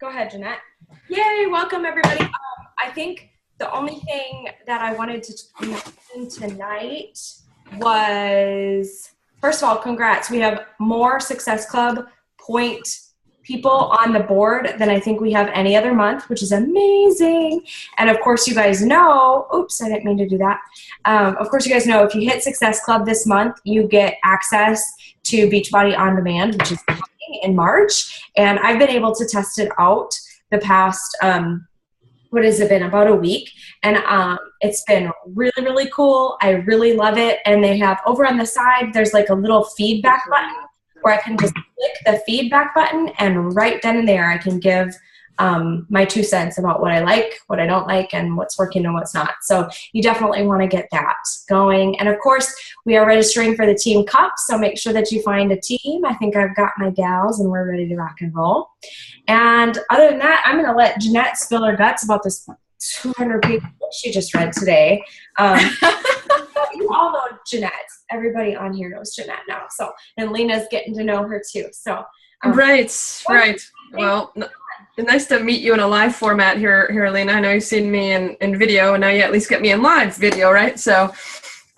Go ahead, Jeanette. Yay, welcome everybody. I think the only thing that I wanted to mention tonight was, first of all, congrats. We have more Success Club point people on the board than I think we have any other month, which is amazing. And of course, you guys know, oops, I didn't mean to do that. Of course, you guys know if you hit Success Club this month, you get access to Beachbody On Demand, which is coming in March. And I've been able to test it out the past, what has it been, about a week. And it's been really, really cool. I really love it. And they have over on the side, there's like a little feedback button where I can just click the feedback button, and right then and there I can give my 2 cents about what I like, what I don't like, and what's working and what's not. So you definitely want to get that going. And of course, we are registering for the Team Cup, so make sure that you find a team. I think I've got my gals and we're ready to rock and roll. And other than that, I'm going to let Jeanette spill her guts about this 200-page book she just read today. You all know Jeanette. Everybody on here knows Jeanette now. So, and Lena's getting to know her too. So, right. Well, nice to meet you in a live format here, Lena. I know you've seen me in video, and now you at least get me in live video, right? So,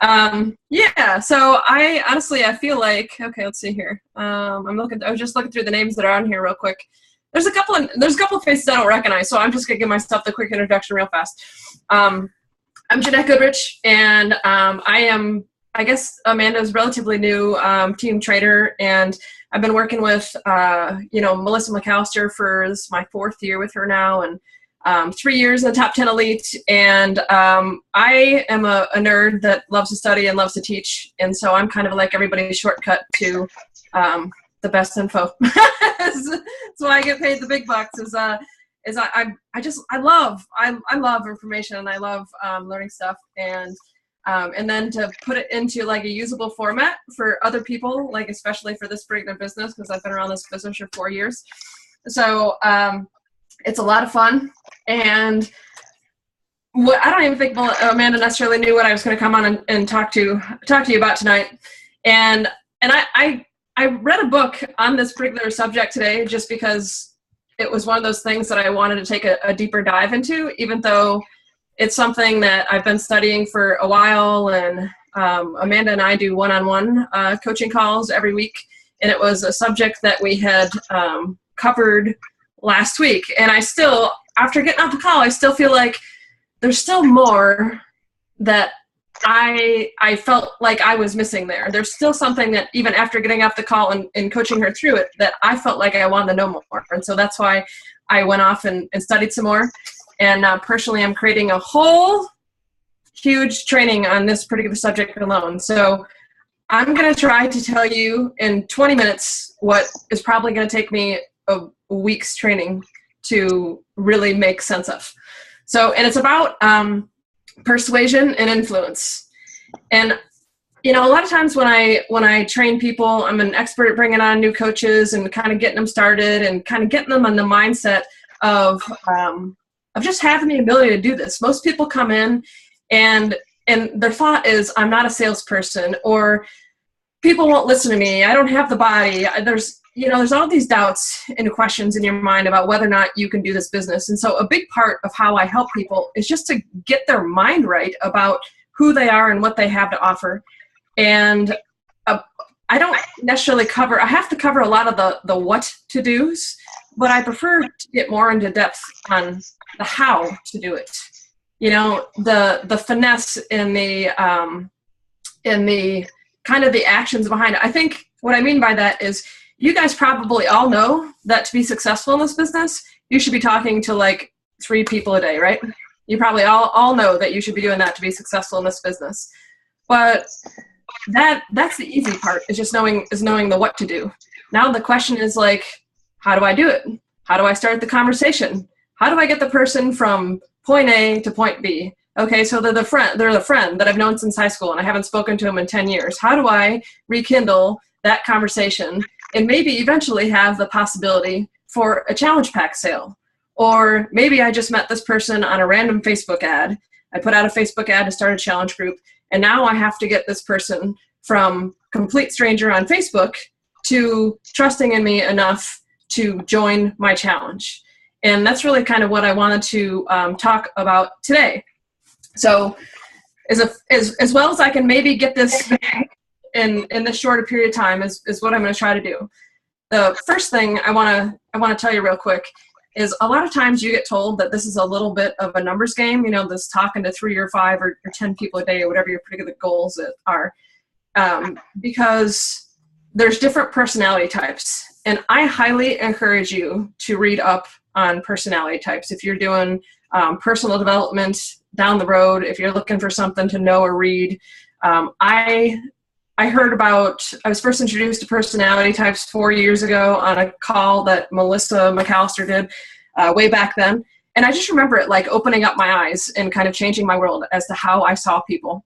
yeah. So I honestly, I feel like, okay, let's see here. I was just looking through the names that are on here real quick. There's a couple of faces I don't recognize, so I'm just gonna give myself the quick introduction real fast. I'm Jeanette Goodrich, and I guess Amanda's relatively new team trainer, and I've been working with Melissa McAllister for this is my 4th year with her now, and 3 years in the top 10 elite. And I am a nerd that loves to study and loves to teach, and so I'm kind of like everybody's shortcut to the best info. That's why I get paid the big bucks. I love information, and I love learning stuff, and then to put it into like a usable format for other people, like especially for this particular business, because I've been around this business for 4 years. So it's a lot of fun, and I don't even think Amanda necessarily knew what I was going to come on and talk to you about tonight. And I read a book on this particular subject today just because it was one of those things that I wanted to take a deeper dive into, even though it's something that I've been studying for a while. And Amanda and I do one-on-one coaching calls every week. And it was a subject that we had covered last week. And I still, after getting off the call, I still feel like there's still more that I felt like I was missing there. There's still something that even after getting off the call and coaching her through it, that I felt like I wanted to know more. And so that's why I went off and studied some more. And personally, I'm creating a whole huge training on this particular subject alone. So I'm going to try to tell you in 20 minutes what is probably going to take me a week's training to really make sense of. So, and it's about persuasion and influence. And a lot of times when I train people, I'm an expert at bringing on new coaches and kind of getting them started and kind of getting them on the mindset of just having the ability to do this. Most people come in and their thought is, I'm not a salesperson, or people won't listen to me. I don't have the body. There's all these doubts and questions in your mind about whether or not you can do this business. And so a big part of how I help people is just to get their mind right about who they are and what they have to offer. And I don't necessarily I have to cover a lot of the what to do's, but I prefer to get more into depth on the how to do it. The finesse in the kind of the actions behind it. I think what I mean by that is, you guys probably all know that to be successful in this business, you should be talking to like 3 people a day, right? You probably all know that you should be doing that to be successful in this business. But that's the easy part, is just knowing the what to do. Now the question is like, how do I do it? How do I start the conversation? How do I get the person from point A to point B? Okay, so they're the friend that I've known since high school and I haven't spoken to them in 10 years. How do I rekindle that conversation and maybe eventually have the possibility for a challenge pack sale? Or maybe I just met this person on a random Facebook ad. I put out a Facebook ad to start a challenge group, and now I have to get this person from complete stranger on Facebook to trusting in me enough to join my challenge. And that's really kind of what I wanted to talk about today. So as well as I can maybe get this in this shorter period of time is what I'm going to try to do. The first thing I want to tell you real quick is a lot of times you get told that this is a little bit of a numbers game, you know, this talking to 3 or 5 or 10 people a day or whatever your particular goals are, because there's different personality types. And I highly encourage you to read up on personality types. If you're doing personal development down the road, if you're looking for something to know or read, I was first introduced to personality types 4 years ago on a call that Melissa McAllister did way back then. And I just remember it like opening up my eyes and kind of changing my world as to how I saw people.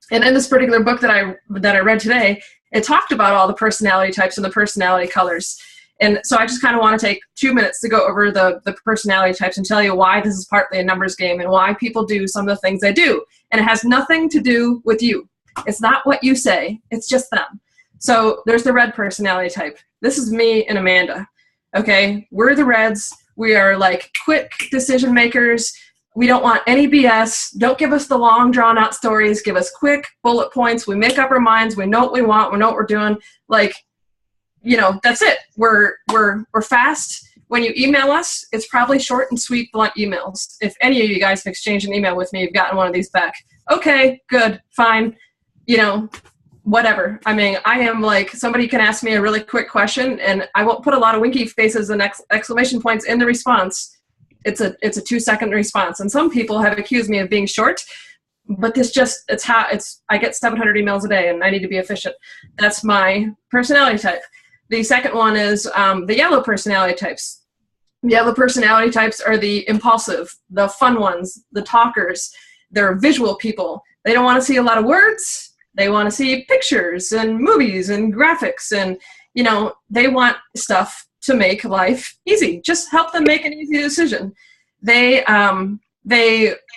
And in this particular book that I read today, it talked about all the personality types and the personality colors. And so I just kind of want to take 2 minutes to go over the personality types and tell you why this is partly a numbers game and why people do some of the things they do. And it has nothing to do with you. It's not what you say, it's just them. So there's the red personality type. This is me and Amanda, okay? We're the reds. We are like quick decision makers. We don't want any BS. Don't give us the long drawn out stories. Give us quick bullet points. We make up our minds. We know what we want. We know what we're doing. Like, you know, that's it. We're fast. When you email us, it's probably short and sweet, blunt emails. If any of you guys have exchanged an email with me, you've gotten one of these back. Okay, good, fine. You know, whatever. I mean, I am like, somebody can ask me a really quick question and I won't put a lot of winky faces and exclamation points in the response. It's a 2-second response. And some people have accused me of being short, but I get 700 emails a day and I need to be efficient. That's my personality type. The second one is the yellow personality types. The yellow personality types are the impulsive, the fun ones, the talkers. They're visual people. They don't want to see a lot of words. They want to see pictures and movies and graphics, and, you know, they want stuff to make life easy. Just help them make an easy decision. They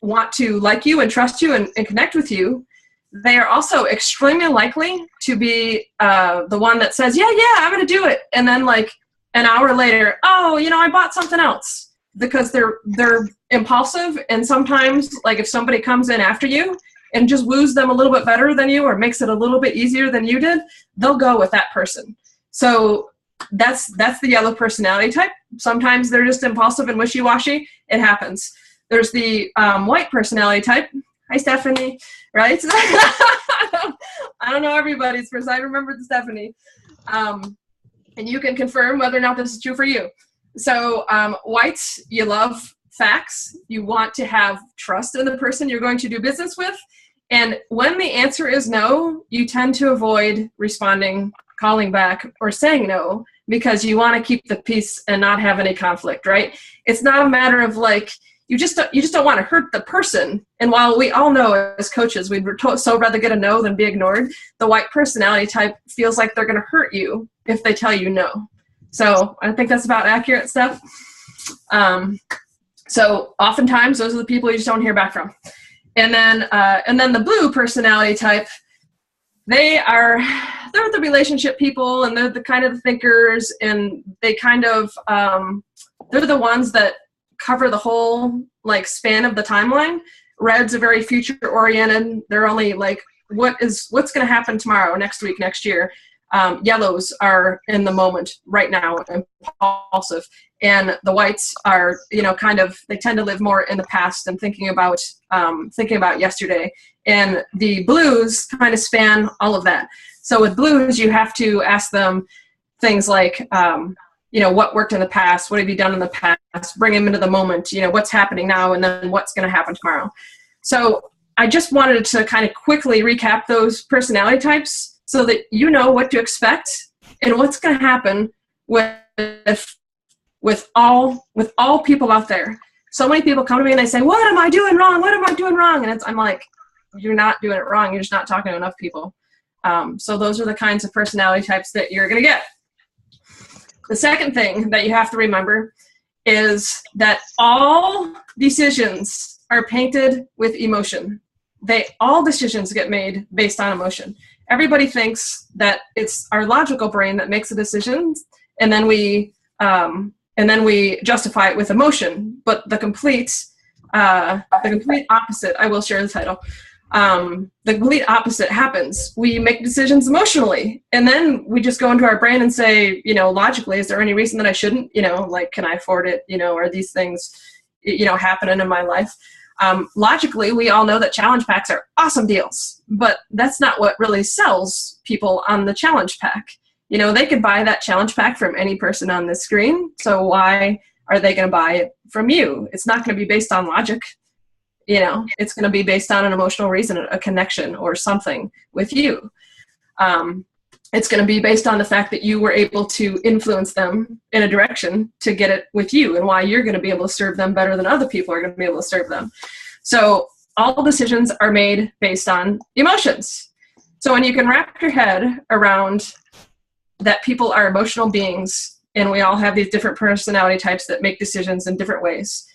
want to like you and trust you and connect with you. They are also extremely likely to be the one that says, yeah, I'm going to do it. And then like an hour later, oh, you know, I bought something else, because they're impulsive. And sometimes like if somebody comes in after you and just woos them a little bit better than you or makes it a little bit easier than you did, they'll go with that person. So that's the yellow personality type. Sometimes they're just impulsive and wishy-washy. It happens. There's the white personality type. Hi, Stephanie. Right? I don't know everybody's first. I remember the Stephanie. And you can confirm whether or not this is true for you. So whites, you love facts. You want to have trust in the person you're going to do business with. And when the answer is no, you tend to avoid responding, calling back, or saying no, because you want to keep the peace and not have any conflict, right? It's not a matter of like, you just don't want to hurt the person. And while we all know as coaches, we'd so rather get a no than be ignored, the white personality type feels like they're going to hurt you if they tell you no. So I think that's about accurate stuff. So oftentimes those are the people you just don't hear back from. And then the blue personality type, they're the relationship people, and they're the kind of the thinkers, and they kind of, they're the ones that cover the whole like span of the timeline. Reds are very future oriented. They're only like, what's going to happen tomorrow, next week, next year. Yellows are in the moment right now, impulsive. And the whites are, you know, kind of, they tend to live more in the past and thinking about yesterday. And the blues kind of span all of that. So with blues, you have to ask them things like, you know, what worked in the past? What have you done in the past? Bring them into the moment, you know, what's happening now, and then what's going to happen tomorrow. So I just wanted to kind of quickly recap those personality types so that you know what to expect and what's going to happen with all people out there. So many people come to me and they say, what am I doing wrong? What am I doing wrong? And I'm like, you're not doing it wrong. You're just not talking to enough people. So those are the kinds of personality types that you're going to get. The second thing that you have to remember is that all decisions are painted with emotion. All decisions get made based on emotion. Everybody thinks that it's our logical brain that makes the decisions, and then we and then we justify it with emotion. But the complete opposite, I will share the title. The complete opposite happens. We make decisions emotionally, and then we just go into our brain and say, logically, is there any reason that I shouldn't? Like, can I afford it? Are these things, happening in my life? Logically, we all know that challenge packs are awesome deals, but that's not what really sells people on the challenge pack. They could buy that challenge pack from any person on the screen. So why are they going to buy it from you? It's not going to be based on logic. It's going to be based on an emotional reason, a connection or something with you. It's going to be based on the fact that you were able to influence them in a direction to get it with you, and why you're going to be able to serve them better than other people are going to be able to serve them. So all decisions are made based on emotions. So when you can wrap your head around that people are emotional beings, and we all have these different personality types that make decisions in different ways,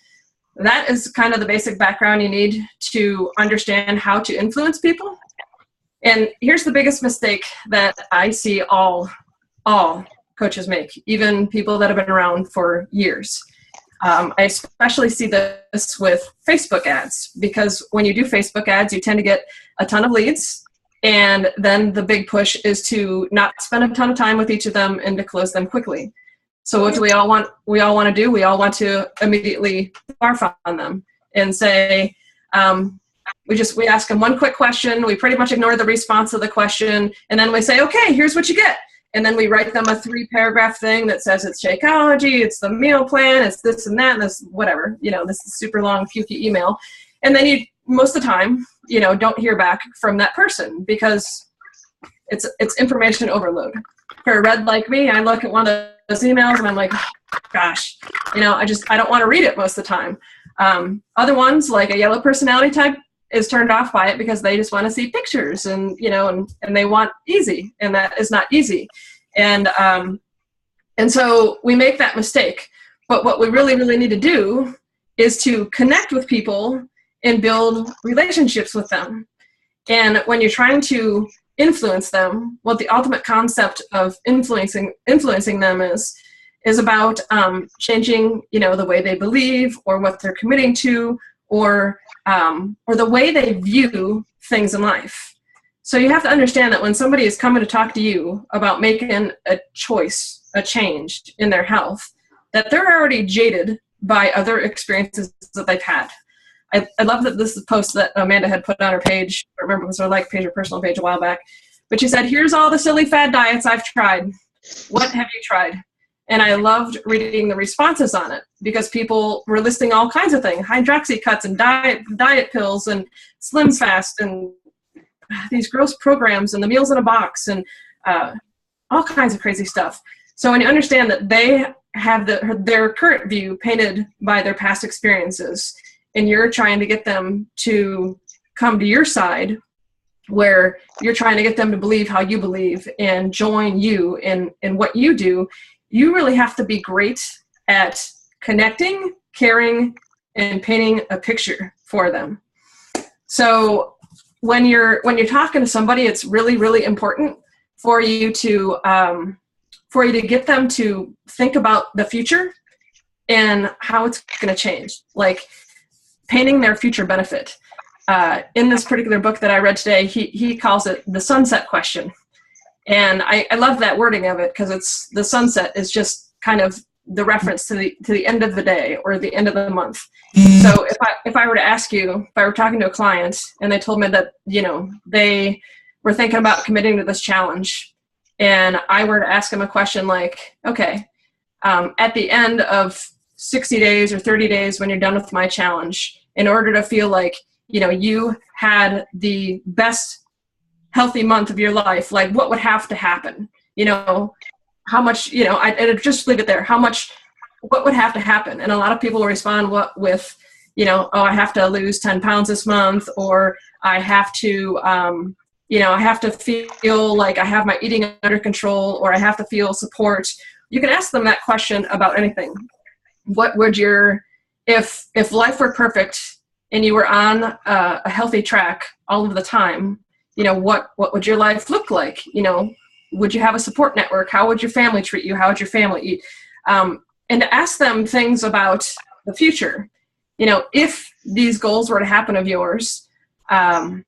that is kind of the basic background you need to understand how to influence people. And here's the biggest mistake that I see all coaches make, even people that have been around for years. I especially see this with Facebook ads, because when you do Facebook ads, you tend to get a ton of leads, and then the big push is to not spend a ton of time with each of them and to close them quickly. So what do we all want? We all want to do? We all want to immediately barf on them and say, we ask them one quick question. We pretty much ignore the response to the question. And then we say, okay, here's what you get. And then we write them a 3-paragraph thing that says it's Shakeology, it's the meal plan, it's this and that, and this, whatever, this is super long, pukey email. And then you, most of the time, don't hear back from that person, because it's information overload. For a red like me, I look at one of those emails and I'm like, oh, gosh, I don't want to read it most of the time. Other ones, like a yellow personality type, is turned off by it because they just want to see pictures and they want easy, and that is not easy. And so we make that mistake. But what we really, really need to do is to connect with people and build relationships with them. And when you're trying to influence them, what the ultimate concept of influencing them is about changing, the way they believe, or what they're committing to, or the way they view things in life. So you have to understand that when somebody is coming to talk to you about making a choice, a change in their health, that they're already jaded by other experiences that they've had. I love that this is a post that Amanda had put on her page. I remember it was her like page or personal page a while back. But she said, here's all the silly fad diets I've tried. What have you tried? And I loved reading the responses on it, because people were listing all kinds of things, hydroxy cuts and diet pills and Slim Fast and these gross programs and the meals in a box and all kinds of crazy stuff. So when you understand that they have their current view painted by their past experiences, and you're trying to get them to come to your side, where you're trying to get them to believe how you believe and join you in what you do, you really have to be great at connecting, caring, and painting a picture for them. So when you're talking to somebody, it's really, really important for you to get them to think about the future and how it's going to change, like painting their future benefit. In this particular book that I read today, he calls it the sunset question. And I love that wording of it, because it's the sunset is just kind of the reference to the end of the day or the end of the month. So if I were to ask you, if I were talking to a client and they told me that, they were thinking about committing to this challenge, and I were to ask them a question like, okay, at the end of 60 days or 30 days when you're done with my challenge, in order to feel like, you had the best healthy month of your life, like what would have to happen? How much, I'd just leave it there. What would have to happen? And a lot of people will respond with, I have to lose 10 pounds this month, or I have to, I have to feel like I have my eating under control, or I have to feel support. You can ask them that question about anything. What would if life were perfect and you were on a healthy track all of the time, what would your life look like? Would you have a support network? How would your family treat you? How would your family eat? and to ask them things about the future. You know, if these goals were to happen of yours, then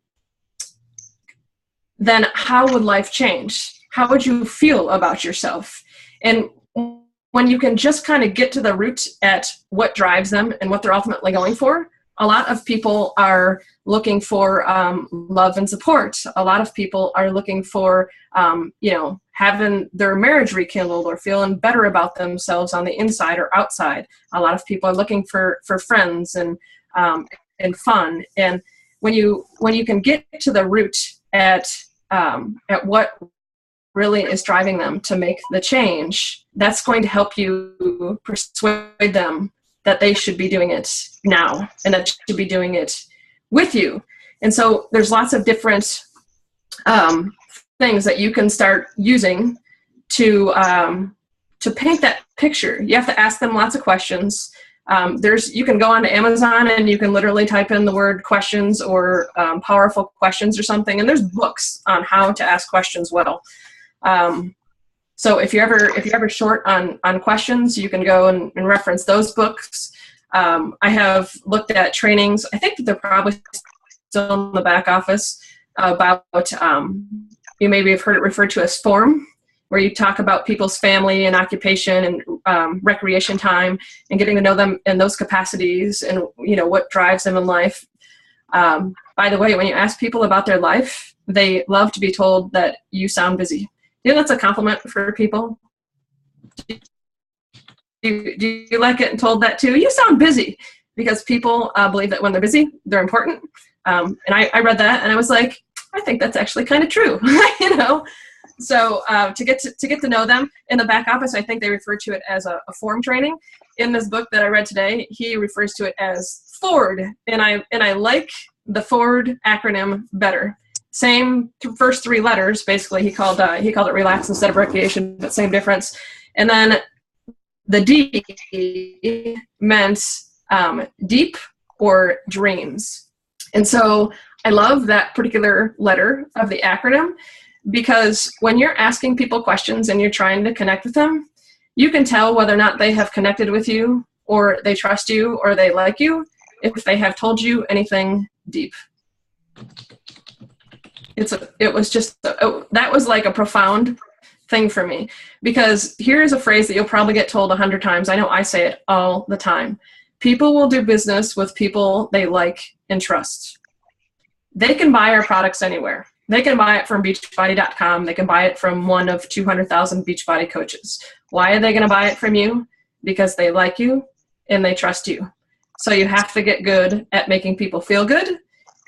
how would life change? How would you feel about yourself? And when you can just kind of get to the root at what drives them and what they're ultimately going for, a lot of people are looking for love and support. A lot of people are looking for, you know, having their marriage rekindled or feeling better about themselves on the inside or outside. A lot of people are looking for friends and fun. And when you can get to the root at what really is driving them to make the change, that's going to help you persuade them that they should be doing it now and that you should be doing it with you. And so there's lots of different things that you can start using to paint that picture. You have to ask them lots of questions. You can go onto Amazon and you can literally type in the word questions or powerful questions or something, and there's books on how to ask questions well. So if you're ever short on questions, you can go and reference those books. I have looked at trainings. I think that they're probably still in the back office about, you maybe have heard it referred to as FORM, where you talk about people's family and occupation and recreation time and getting to know them in those capacities and, you know, what drives them in life. By the way, when you ask people about their life, they love to be told that you sound busy. You know, that's a compliment for people. Do you like getting told that too? You sound busy, because people believe that when they're busy, they're important. And I read that and I was like, I think that's actually kind of true, you know? So to get to know them in the back office, I think they refer to it as a form training. In this book that I read today, he refers to it as FORD, and I like the FORD acronym better. Same first three letters, basically. He called it relax instead of recreation, but same difference. And then the D meant deep or dreams. And so I love that particular letter of the acronym, because when you're asking people questions and you're trying to connect with them, you can tell whether or not they have connected with you or they trust you or they like you if they have told you anything deep. That was like a profound thing for me, because here's a phrase that you'll probably get told 100 times. I know I say it all the time. People will do business with people they like and trust. They can buy our products anywhere. They can buy it from beachbody.com. They can buy it from one of 200,000 Beachbody coaches. Why are they going to buy it from you? Because they like you and they trust you. So you have to get good at making people feel good,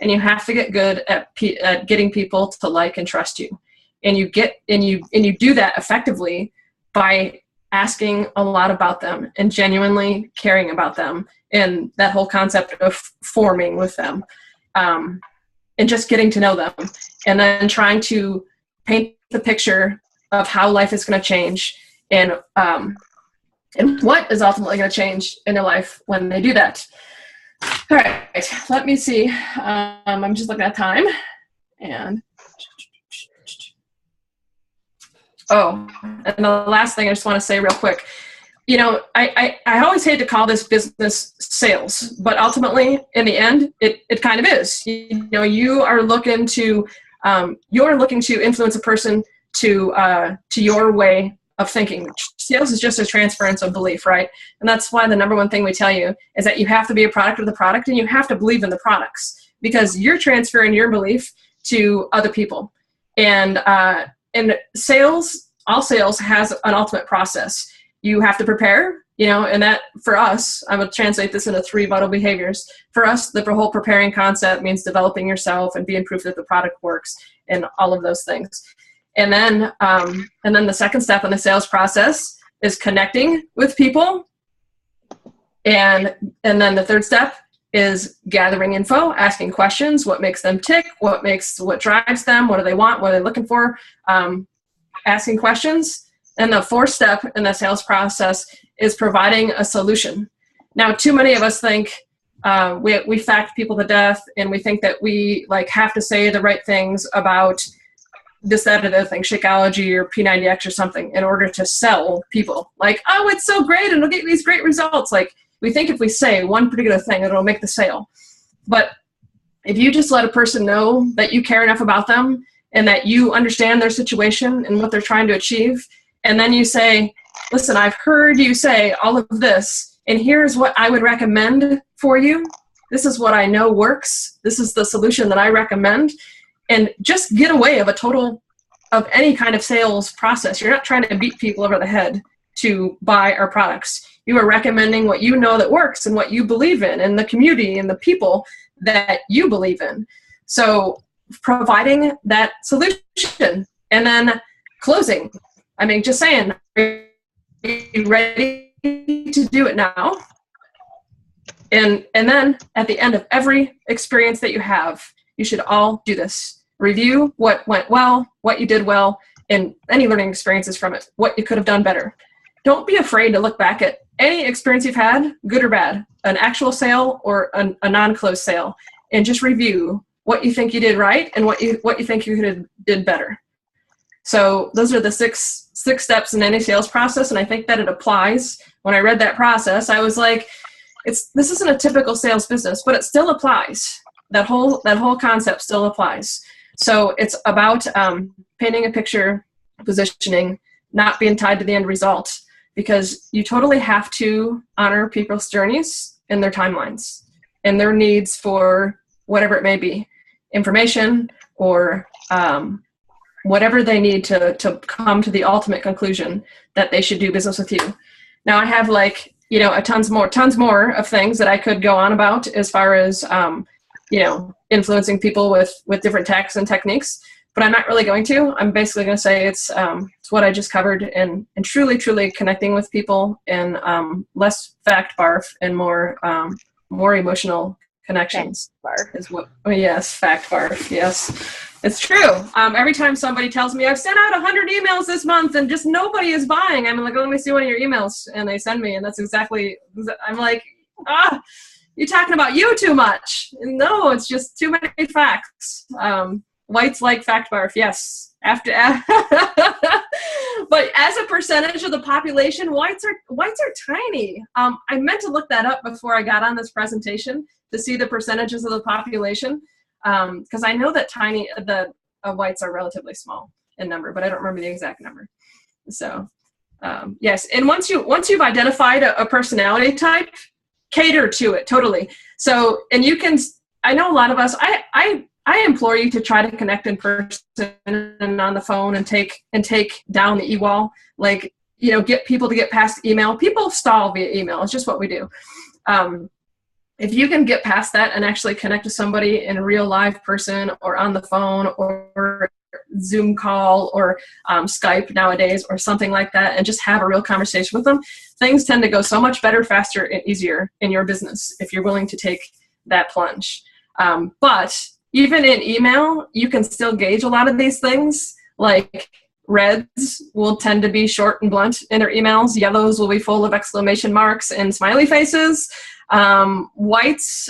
and you have to get good at getting people to like and trust you. And you do that effectively by asking a lot about them and genuinely caring about them, and that whole concept of forming with them. And just getting to know them, and then trying to paint the picture of how life is going to change and what is ultimately going to change in their life when they do that. All right, let me see. I'm just looking at time. And and the last thing I just want to say real quick. You know, I always hate to call this business sales, but ultimately, in the end, it kind of is. You know, you're looking to influence a person to your way of thinking. Sales is just a transference of belief, right? And that's why the number one thing we tell you is that you have to be a product of the product, and you have to believe in the products, because you're transferring your belief to other people. And sales, all sales has an ultimate process. You have to prepare, you know, and that for us, I would translate this into 3 vital behaviors. For us, the whole preparing concept means developing yourself and being proof that the product works and all of those things. And then the second step in the sales process is connecting with people. And then the third step is gathering info, asking questions, what makes them tick, what drives them, what do they want, what are they looking for, asking questions. And the fourth step in the sales process is providing a solution. Now, too many of us think we fact people to death, and we think that we have to say the right things about this, that, or the other thing, Shakeology or P90X or something, in order to sell people. Like, oh, it's so great and it'll get these great results. Like, we think if we say one particular thing, it'll make the sale. But if you just let a person know that you care enough about them and that you understand their situation and what they're trying to achieve, and then you say, listen, I've heard you say all of this, and here's what I would recommend for you. This is what I know works. This is the solution that I recommend. And just get away of of any kind of sales process. You're not trying to beat people over the head to buy our products. You are recommending what you know that works and what you believe in, and the community and the people that you believe in. So providing that solution, and then closing. I mean, just saying, are you ready to do it now? And then at the end of every experience that you have, you should all do this. Review what went well, what you did well, and any learning experiences from it, what you could have done better. Don't be afraid to look back at any experience you've had, good or bad, an actual sale or a non-closed sale, and just review what you think you did right and what you think you could have did better. So those are the six steps in any sales process, and I think that it applies. When I read that process, I was like, this isn't a typical sales business, but it still applies. That whole concept still applies. So it's about painting a picture, positioning, not being tied to the end result, because you totally have to honor people's journeys and their timelines and their needs for whatever it may be, information or whatever they need to come to the ultimate conclusion that they should do business with you. Now I have tons more of things that I could go on about as far as, influencing people with different tactics and techniques, but I'm not really going to. I'm basically going to say it's what I just covered, and truly, truly connecting with people, and less fact barf and more emotional connections. Fact barf. Is what? Oh, yes, fact barf. Yes, it's true. Every time somebody tells me I've sent out 100 emails this month and just nobody is buying, I'm like, let me see one of your emails, and they send me, and that's exactly. I'm like, you're talking about you too much. No, it's just too many facts. Whites like fact barf, yes. But as a percentage of the population, whites are tiny. I meant to look that up before I got on this presentation to see the percentages of the population, because I know that whites are relatively small in number, but I don't remember the exact number. So yes, and once you've identified a personality type, cater to it totally. So, and you can, I know a lot of us, I implore you to try to connect in person and on the phone and take down the e-wall, get people to get past email. People stall via email. It's just what we do. If you can get past that and actually connect to somebody in a real live person or on the phone or Zoom call or Skype nowadays or something like that, and just have a real conversation with them, things tend to go so much better, faster, and easier in your business if you're willing to take that plunge. But even in email, you can still gauge a lot of these things. Like reds will tend to be short and blunt in their emails. Yellows will be full of exclamation marks and smiley faces. Whites,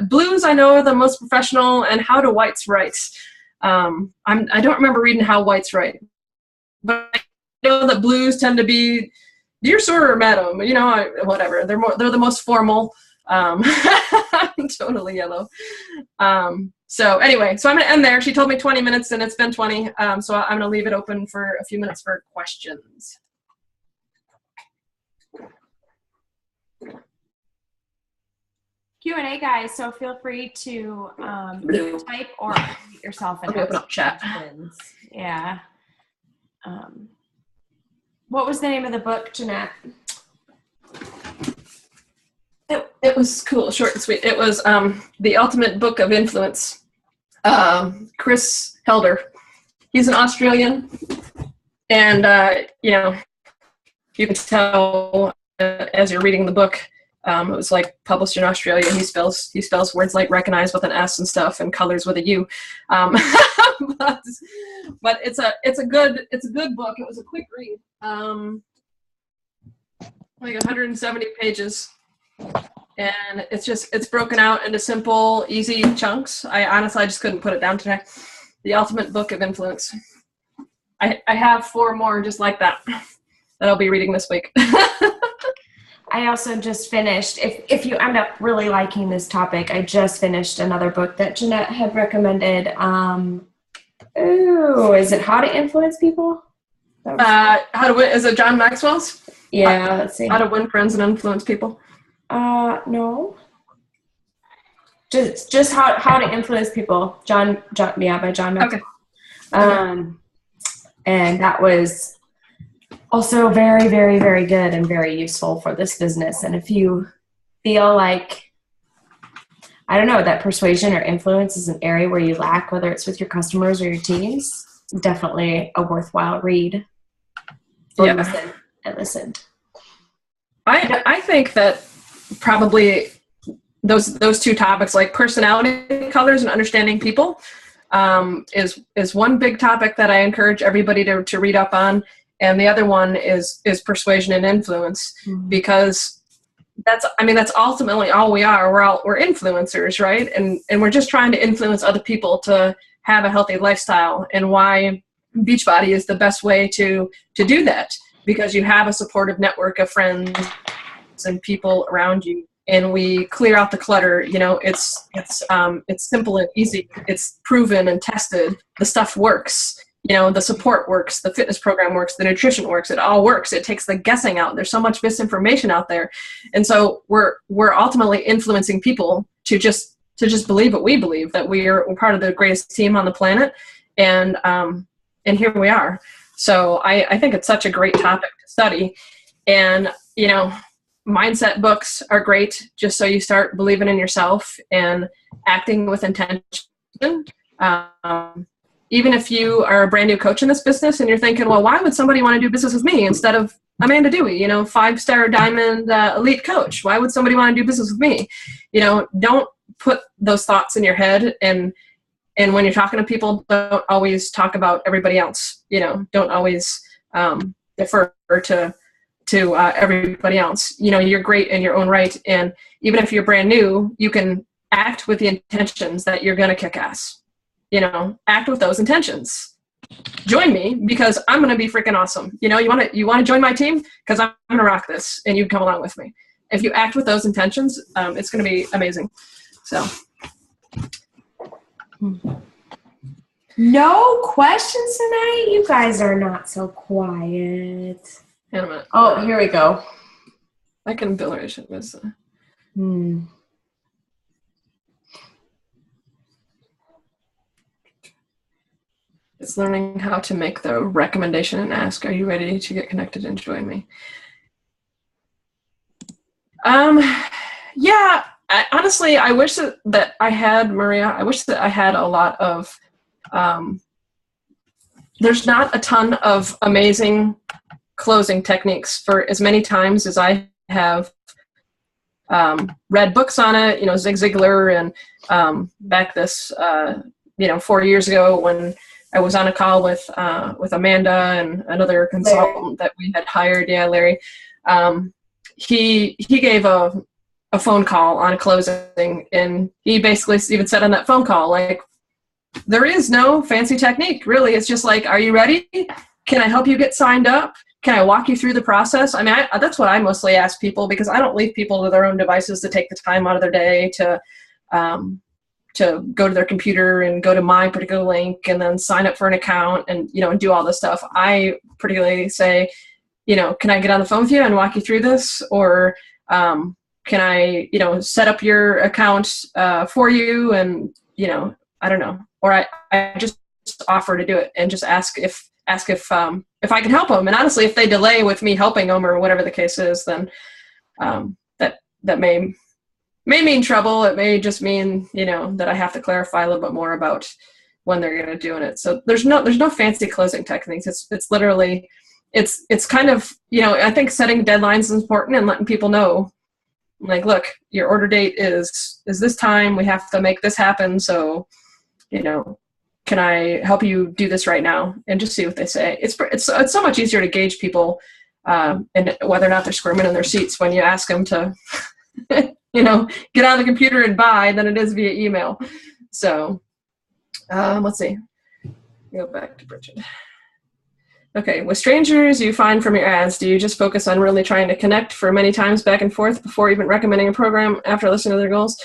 blues I know are the most professional. And how do whites write? I don't remember reading how whites write, but I know that blues tend to be dear sir or madam, whatever. They're the most formal. I'm totally yellow. So anyway, so I'm gonna end there. She told me 20 minutes and it's been 20. So I'm gonna leave it open for a few minutes for questions. Q&A, guys, so feel free to type or unmute yourself and open up chat. Questions. Yeah. What was the name of the book, Jeanette? It was cool, short and sweet. It was The Ultimate Book of Influence. Chris Helder. He's an Australian, and you can tell as you're reading the book. It was published in Australia. He spells words like recognize with an S and stuff, and colors with a U. But it's a good book. It was a quick read. 170 pages, and it's broken out into simple, easy chunks. I honestly just couldn't put it down today. The Ultimate Book of Influence. I have 4 more just like that I'll be reading this week. I also just finished, if you end up really liking this topic, I just finished another book that Jeanette had recommended. Is it How to Influence People? How to Win, is it John Maxwell's? Yeah, let's see. How to Win Friends and Influence People? No. Just how to Influence People. By John Maxwell. Okay. And that was also very, very, very good and very useful for this business. And if you feel like, I don't know, that persuasion or influence is an area where you lack, whether it's with your customers or your teams, definitely a worthwhile read. Or listen. I think that probably those 2 topics, like personality colors and understanding people, is one big topic that I encourage everybody to read up on. And the other one is persuasion and influence, because that's ultimately all we are. We're influencers, right? And we're just trying to influence other people to have a healthy lifestyle, and why Beachbody is the best way to do that, because you have a supportive network of friends and people around you, and we clear out the clutter. It's simple and easy. It's proven and tested. The stuff works. The support works, the fitness program works, the nutrition works, it all works. It takes the guessing out. There's so much misinformation out there. And so we're ultimately influencing people to just believe what we believe, that we're part of the greatest team on the planet. And here we are. So I think it's such a great topic to study. And, mindset books are great, just so you start believing in yourself and acting with intention. Even if you are a brand new coach in this business and you're thinking, well, why would somebody want to do business with me instead of Amanda Dewey, 5-star diamond elite coach? Why would somebody want to do business with me? Don't put those thoughts in your head. And when you're talking to people, don't always talk about everybody else. Don't always defer to everybody else. You're great in your own right. And even if you're brand new, you can act with the intentions that you're going to kick ass. Act with those intentions. Join me because I'm going to be freaking awesome. You want to join my team because I'm going to rock this, and you come along with me. If you act with those intentions, it's going to be amazing. So. No questions tonight? You guys are not so quiet. Wait a minute. Oh, here we go. I can billation this. It's learning how to make the recommendation and ask, are you ready to get connected and join me? Yeah, honestly, I wish that I had, Maria, I wish that I had a lot of, there's not a ton of amazing closing techniques. For as many times as I have read books on it, Zig Ziglar, and back this, 4 years ago when I was on a call with Amanda and another consultant that we had hired, Larry. He gave a phone call on closing, and he basically even said on that phone call, like, there is no fancy technique, really. It's just like, are you ready? Can I help you get signed up? Can I walk you through the process? I mean, that's what I mostly ask people, because I don't leave people to their own devices to take the time out of their day to go to their computer and go to my particular link and then sign up for an account and, and do all this stuff. I particularly say, can I get on the phone with you and walk you through this? Or can I, set up your account for you? And, I don't know. Or I just offer to do it and just ask if I can help them. And honestly, if they delay with me helping them or whatever the case is, then that may mean trouble. It may just mean, that I have to clarify a little bit more about when they're going to do it. So there's no fancy closing techniques. It's literally, it's kind of, I think setting deadlines is important and letting people know, like, look, your order date is this time. We have to make this happen. So, can I help you do this right now? And just see what they say. It's so much easier to gauge people and whether or not they're squirming in their seats when you ask them to, get on the computer and buy than it is via email. So let's see. Go back to Bridget. Okay, with strangers you find from your ads, do you just focus on really trying to connect for many times back and forth before even recommending a program after listening to their goals?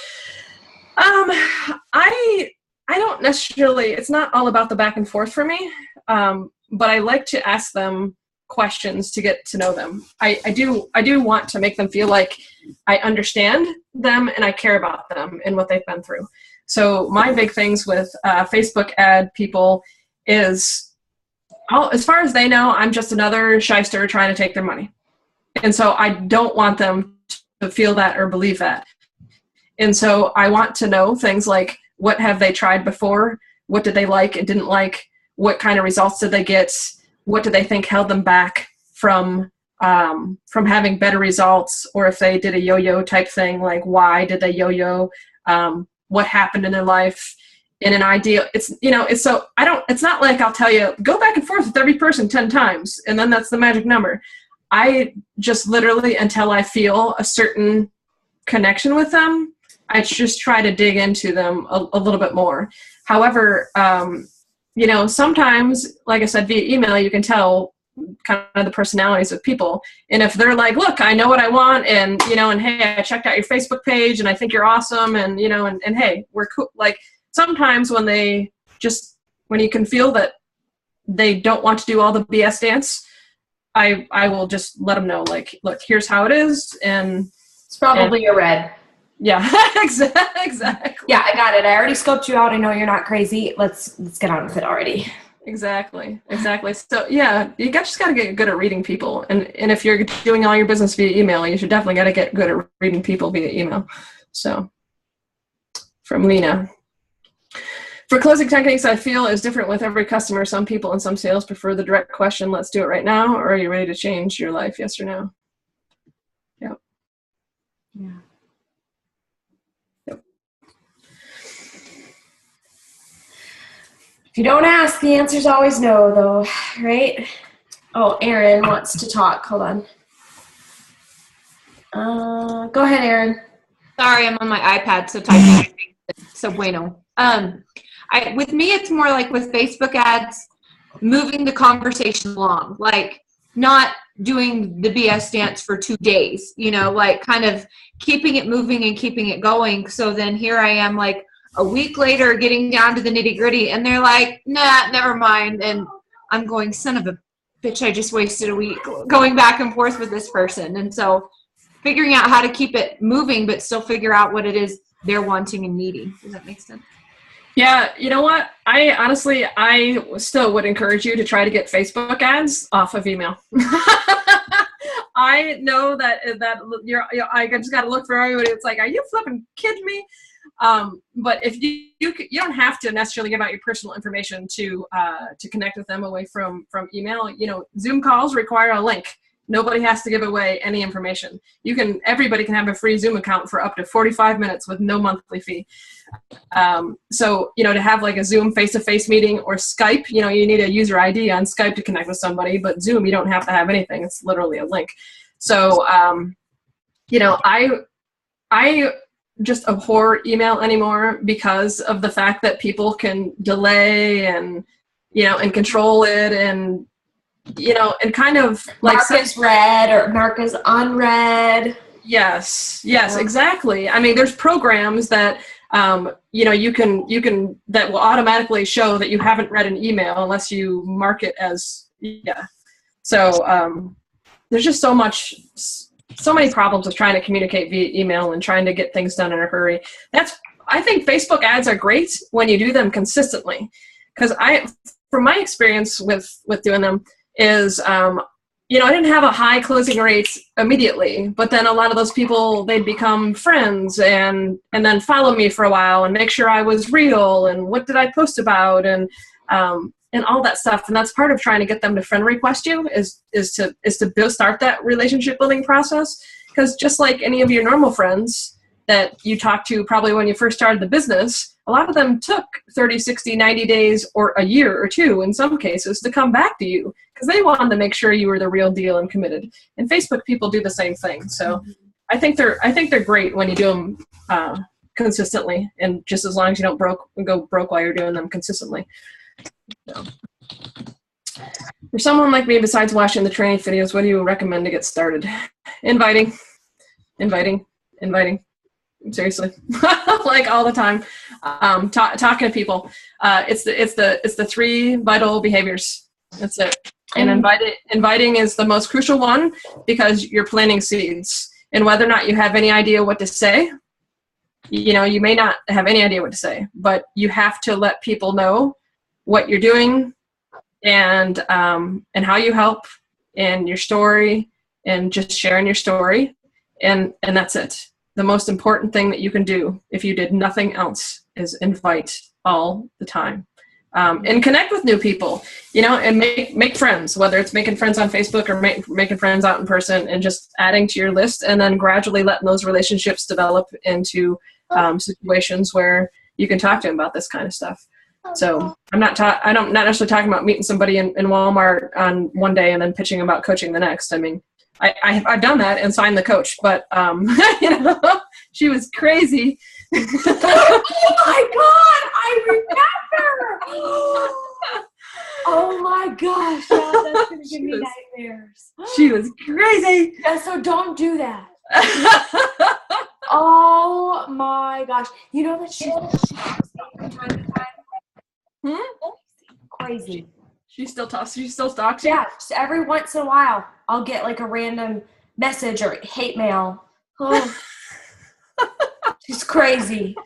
I don't necessarily, it's not all about the back and forth for me, but I like to ask them questions to get to know them. I do want to make them feel like I understand them and I care about them and what they've been through. So my big things with Facebook ad people is, as far as they know, I'm just another shyster trying to take their money. And so I don't want them to feel that or believe that. And so I want to know things like, what have they tried before? What did they like and didn't like? What kind of results did they get? What do they think held them back from having better results? Or if they did a yo-yo type thing, like why did they yo-yo? What happened in their life? In an ideal, it's not like I'll tell you, go back and forth with every person 10 times, and then that's the magic number. I just literally, until I feel a certain connection with them, I just try to dig into them a little bit more. However, sometimes, like I said, via email, you can tell kind of the personalities of people. And if they're like, look, I know what I want, and, and hey, I checked out your Facebook page and I think you're awesome. And, and hey, we're cool. Like sometimes when you can feel that they don't want to do all the BS dance, I will just let them know, like, look, here's how it is. And it's probably a red. Yeah, exactly. Yeah, I got it. I already scoped you out. I know you're not crazy. Let's get on with it already. Exactly. So yeah, you just got to get good at reading people. And if you're doing all your business via email, you should definitely got to get good at reading people via email. So from Lena. For closing techniques, I feel is different with every customer. Some people and some sales prefer the direct question, let's do it right now, or are you ready to change your life, yes or no? Yep. Yeah. If you don't ask, the answer's always no, though, right? Oh, Erin wants to talk. Hold on. Go ahead, Erin. Sorry, I'm on my iPad, so typing. So bueno. With me, it's more like with Facebook ads, moving the conversation along, like not doing the BS dance for 2 days, like kind of keeping it moving and keeping it going. So then here I am, like, a week later, getting down to the nitty gritty, and they're like, nah, never mind. And I'm going, son of a bitch, I just wasted a week going back and forth with this person. And so figuring out how to keep it moving, but still figure out what it is they're wanting and needing. Does that make sense? Yeah, you know what? I still would encourage you to try to get Facebook ads off of email. I know that I just got to look for everybody. It's like, are you flipping kidding me? But if you don't have to necessarily give out your personal information to connect with them away from email. Zoom calls require a link. Nobody has to give away any information. Everybody can have a free Zoom account for up to 45 minutes with no monthly fee. So, to have like a Zoom face-to-face meeting or Skype, you need a user ID on Skype to connect with somebody, but Zoom, you don't have to have anything. It's literally a link. So, I just abhor email anymore because of the fact that people can delay and control it and kind of like mark as read or mark as unread. Yes, exactly. I mean, there's programs that you can that will automatically show that you haven't read an email unless you mark it as So there's just so many problems with trying to communicate via email and trying to get things done in a hurry. I think Facebook ads are great when you do them consistently, because from my experience with doing them is, I didn't have a high closing rate immediately, but then a lot of those people, they'd become friends and then follow me for a while and make sure I was real and what did I post about and all that stuff. And that's part of trying to get them to friend request you is to start that relationship building process. Because just like any of your normal friends that you talked to probably when you first started the business, a lot of them took 30, 60, 90 days or a year or two in some cases to come back to you because they wanted to make sure you were the real deal and committed. And Facebook people do the same thing. So I think they're great when you do them consistently, and just as long as you don't go broke while you're doing them consistently. So. For someone like me, besides watching the training videos, what do you recommend to get started? Inviting. Seriously, like all the time. Talking to people. It's the 3 vital behaviors. That's it. And inviting is the most crucial one, because you're planting seeds. And whether or not you have any idea what to say, you may not have any idea what to say, but you have to let people know what you're doing, and how you help, and your story, and just sharing your story, and that's it. The most important thing that you can do, if you did nothing else, is invite all the time, and connect with new people, and make friends, whether it's making friends on Facebook or making friends out in person, and just adding to your list, and then gradually letting those relationships develop into situations where you can talk to them about this kind of stuff. So I'm not necessarily talking about meeting somebody in Walmart on one day and then pitching about coaching the next. I mean, I've done that and signed the coach, but she was crazy. Oh my God, I remember. Oh my gosh, yeah, that's gonna give me nightmares. She was crazy. Yeah, so don't do that. Oh my gosh, you know that she from time to time. Crazy. She still stalks you? Yeah, just every once in a while, I'll get like a random message or hate mail. Oh. She's crazy.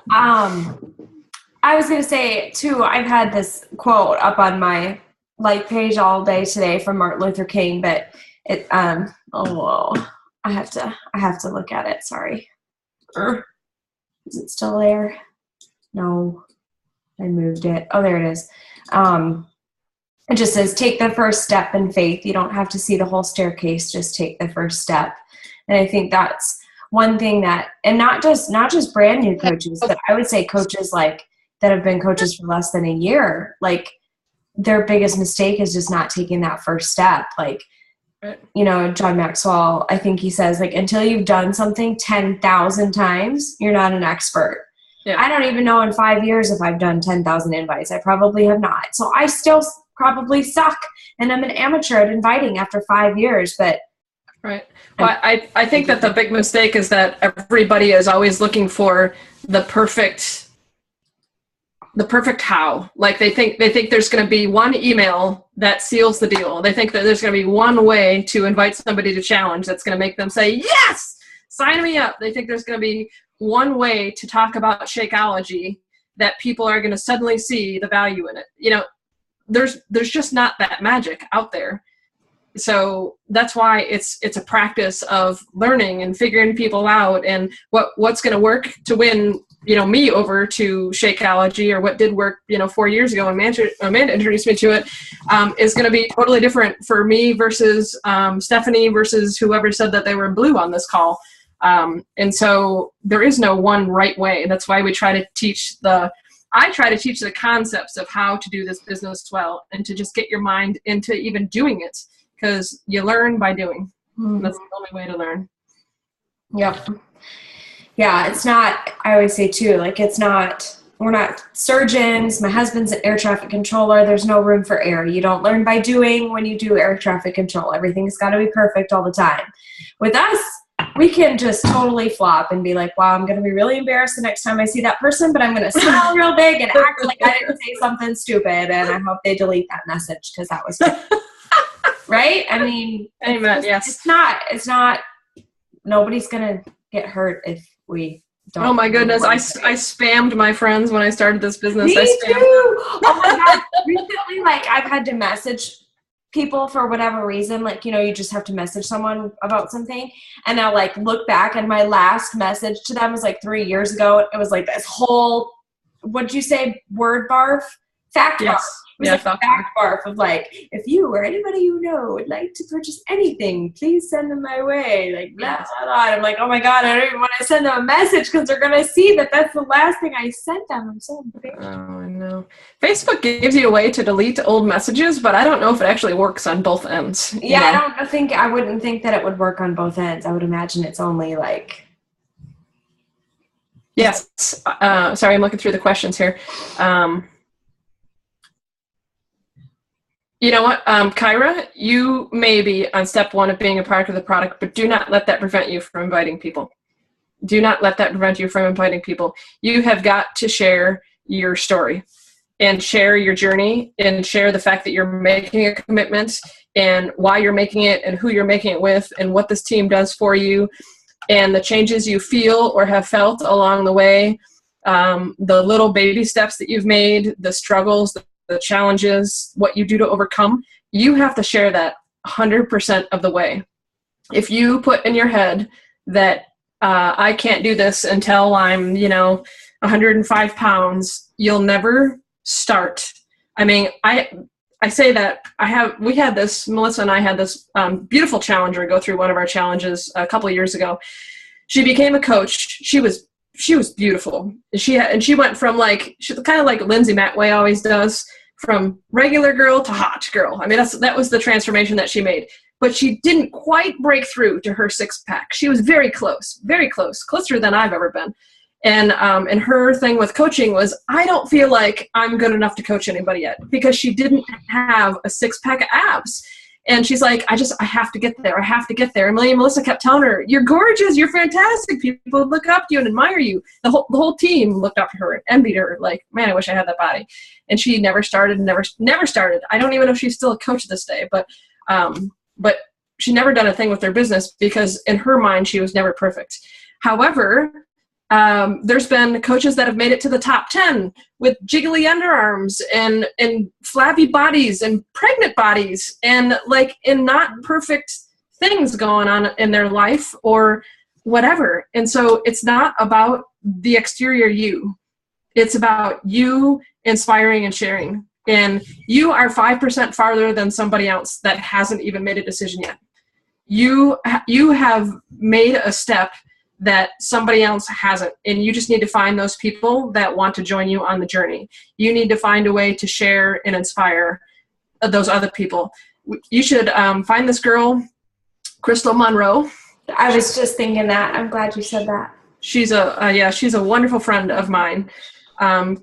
I was going to say, too, I've had this quote up on my like page all day today from Martin Luther King, but it, I have to look at it. Sorry. Is it still there? No, I moved it. Oh, there it is. It just says, take the first step in faith. You don't have to see the whole staircase. Just take the first step. And I think that's one thing that, and not just brand new coaches, but I would say coaches like that have been coaches for less than a year, like their biggest mistake is just not taking that first step. Like, John Maxwell, I think he says, like, until you've done something 10,000 times, you're not an expert. Yeah. I don't even know in 5 years if I've done 10,000 invites. I probably have not. So I still probably suck, and I'm an amateur at inviting after 5 years, but right. Well, I think that the big mistake is that everybody is always looking for the perfect how. Like they think there's going to be one email that seals the deal. They think that there's going to be one way to invite somebody to challenge that's going to make them say, yes, sign me up. They think there's going to be one way to talk about Shakeology that people are going to suddenly see the value in it. There's just not that magic out there. So that's why it's a practice of learning and figuring people out, and what's going to work to win, me over to Shakeology, or what did work, 4 years ago when Amanda introduced me to it, is going to be totally different for me versus Stephanie versus whoever said that they were blue on this call. And so there is no one right way. That's why we try to teach the concepts of how to do this business well, and to just get your mind into even doing it, because you learn by doing. Mm-hmm. That's the only way to learn. Yep. Yeah, it's not, I always say too, like we're not surgeons. My husband's an air traffic controller. There's no room for error. You don't learn by doing when you do air traffic control. Everything's got to be perfect all the time. With us, we can just totally flop and be like, wow, I'm going to be really embarrassed the next time I see that person, but I'm going to smile real big and act like I didn't say something stupid, and I hope they delete that message because that was good. Right? I mean, amen. Yes. It's not, nobody's going to get hurt if we don't. Oh my goodness. I spammed my friends when I started this business. Me too. Oh my God. Recently, I've had to message people for whatever reason. You just have to message someone about something. And I'll look back, and my last message to them was 3 years ago. It was this whole, what'd you say? Word barf? Fact barf. It was fact barf of if you or anybody you know would like to purchase anything, please send them my way. Blah, blah, blah. And I'm like, oh my God, I don't even want to send them a message because they're going to see that that's the last thing I sent them. I'm so embarrassed. Oh, I know. Facebook gives you a way to delete old messages, but I don't know if it actually works on both ends. Yeah, I wouldn't think that it would work on both ends. I would imagine it's only Yes. Sorry, I'm looking through the questions here. You know what, Kyra, you may be on step one of being a part of the product, but do not let that prevent you from inviting people. Do not let that prevent you from inviting people. You have got to share your story and share your journey and share the fact that you're making a commitment and why you're making it and who you're making it with and what this team does for you and the changes you feel or have felt along the way, the little baby steps that you've made, the struggles, the challenges, what you do to overcome. You have to share that 100% of the way. If you put in your head that I can't do this until I'm, 105 pounds, you'll never start. I mean, I say that Melissa and I had this beautiful challenger go through one of our challenges a couple of years ago. She became a coach. She was beautiful. She went from she's kind of like Lindsay Matway always does, from regular girl to hot girl. I mean, that was the transformation that she made. But she didn't quite break through to her six-pack. She was very close, closer than I've ever been. And her thing with coaching was, I don't feel like I'm good enough to coach anybody yet, because she didn't have a six-pack of abs. And she's like, I have to get there. I have to get there. And Melissa kept telling her, you're gorgeous. You're fantastic. People look up to you and admire you. The whole team looked up to her and envied her. Like, man, I wish I had that body. And she never started, never started. I don't even know if she's still a coach this day, but she never done a thing with her business because in her mind, she was never perfect. However, there's been coaches that have made it to the top 10 with jiggly underarms and flabby bodies and pregnant bodies and in not perfect things going on in their life or whatever. And so it's not about the exterior you. It's about you inspiring and sharing. And you are 5% farther than somebody else that hasn't even made a decision yet. You have made a step that somebody else hasn't, and you just need to find those people that want to join you on the journey. You need to find a way to share and inspire those other people. You should find this girl, Crystal Monroe. I was just thinking that. I'm glad you said that. She's a wonderful friend of mine. Krystle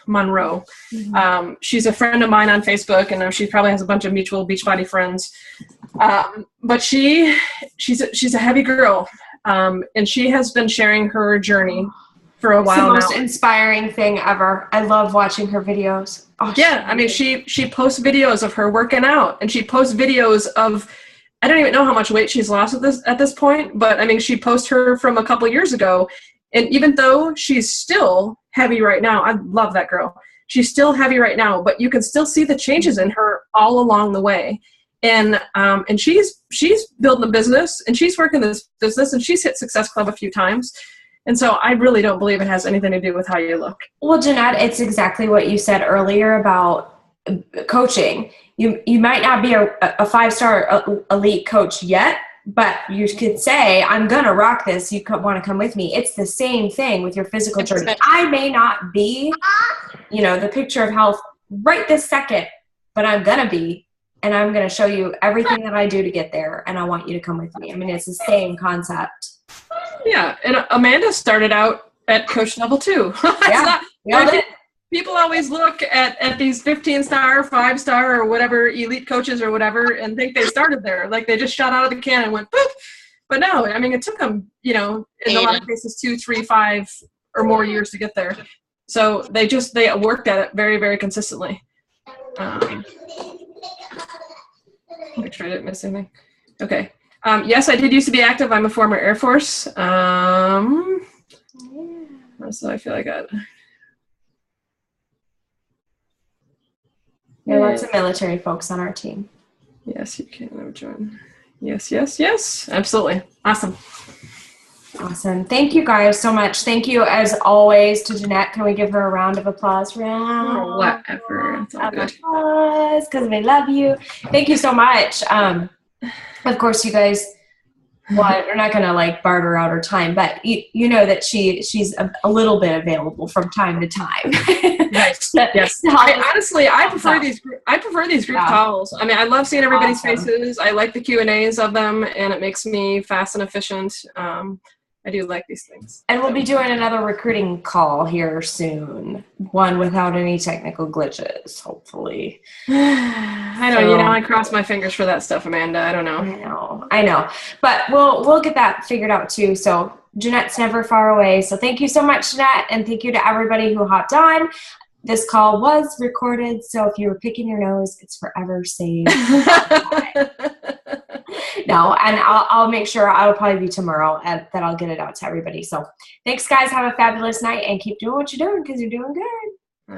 Monroe. Mm-hmm. She's a friend of mine on Facebook, and she probably has a bunch of mutual Beachbody friends. But she's a heavy girl, and she has been sharing her journey for a while now. It's the most inspiring thing ever. I love watching her videos. Oh, yeah, I mean, she posts videos of her working out, and she posts videos of, I don't even know how much weight she's lost at this point, but I mean, she posts her from a couple years ago. And even though she's still heavy right now, I love that girl. She's still heavy right now, but you can still see the changes in her all along the way. And she's building a business, and she's working this business, and she's hit Success Club a few times. And so I really don't believe it has anything to do with how you look. Well, Jeanette, it's exactly what you said earlier about coaching. You might not be a 5-star elite coach yet, but you could say, I'm going to rock this. You want to come with me. It's the same thing with your physical journey. I may not be, the picture of health right this second, but I'm going to be, and I'm going to show you everything that I do to get there. And I want you to come with me. I mean, it's the same concept. Yeah. And Amanda started out at coach level 2. People always look at these 15-star, 5-star, or whatever elite coaches or whatever, and think they started there. Like they just shot out of the can and went boop. But no, I mean, it took them, in a lot of cases, 2, 3, 5 or more years to get there. So they worked at it very, very consistently. Make sure I didn't miss anything. Okay. Yes, I did used to be active. I'm a former Air Force. So I feel like there are lots of military folks on our team. Yes, you can join. Yes. Absolutely. Awesome. Thank you guys so much. Thank you as always to Jeanette. Can we give her a round of applause? Or whatever. It's all good. Applause, because we love you. Thank you so much. Of course, you guys, we're not going to barter out her time, but you know that she's a little bit available from time to time. Right. Yes. I prefer these group calls. I mean, I love seeing everybody's faces. I like the Q&As of them, and it makes me fast and efficient. I do like these things. And we'll be doing another recruiting call here soon. One without any technical glitches, hopefully. I don't, I cross my fingers for that stuff, Amanda. I don't know. I know. But we'll get that figured out too. So Jeanette's never far away. So thank you so much, Jeanette. And thank you to everybody who hopped on. This call was recorded. So if you were picking your nose, it's forever saved. No, and I'll make sure I'll probably be tomorrow that I'll get it out to everybody. So thanks, guys. Have a fabulous night and keep doing what you're doing because you're doing good.